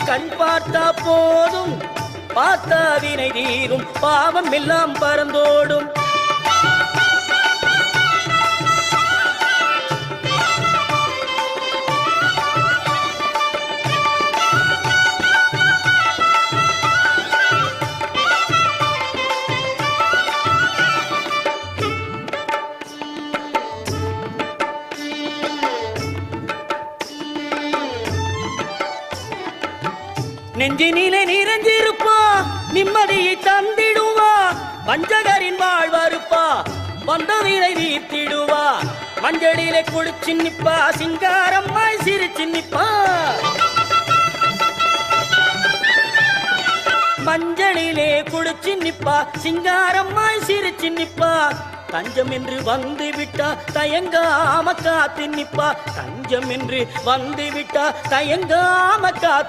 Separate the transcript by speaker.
Speaker 1: கண் பார்த்தா போதும் பார்த்தா வினை தீரும் பாவம் எல்லாம் பறந்தோடும். நெஞ்சினிலே நிறைஞ்சிருப்பா நிம்மதியை தந்திடுவா வஞ்சகரின் வாழ்வறுப்பா வந்த விரை வீத்திடுவா மஞ்சளிலே குளிச்சு நிப்பா சிங்காரம்மாய் சிரிச்சு நிப்பா மஞ்சளிலே குளிச்சு நிப்பா சிங்காரம்மாய் சிரிச்சு நிப்பா தஞ்சம் என்று வந்து விட்டா தயங்காம காத்து நிப்பா தஞ்சம் என்று வந்து விட்டா தயங்காம காத்து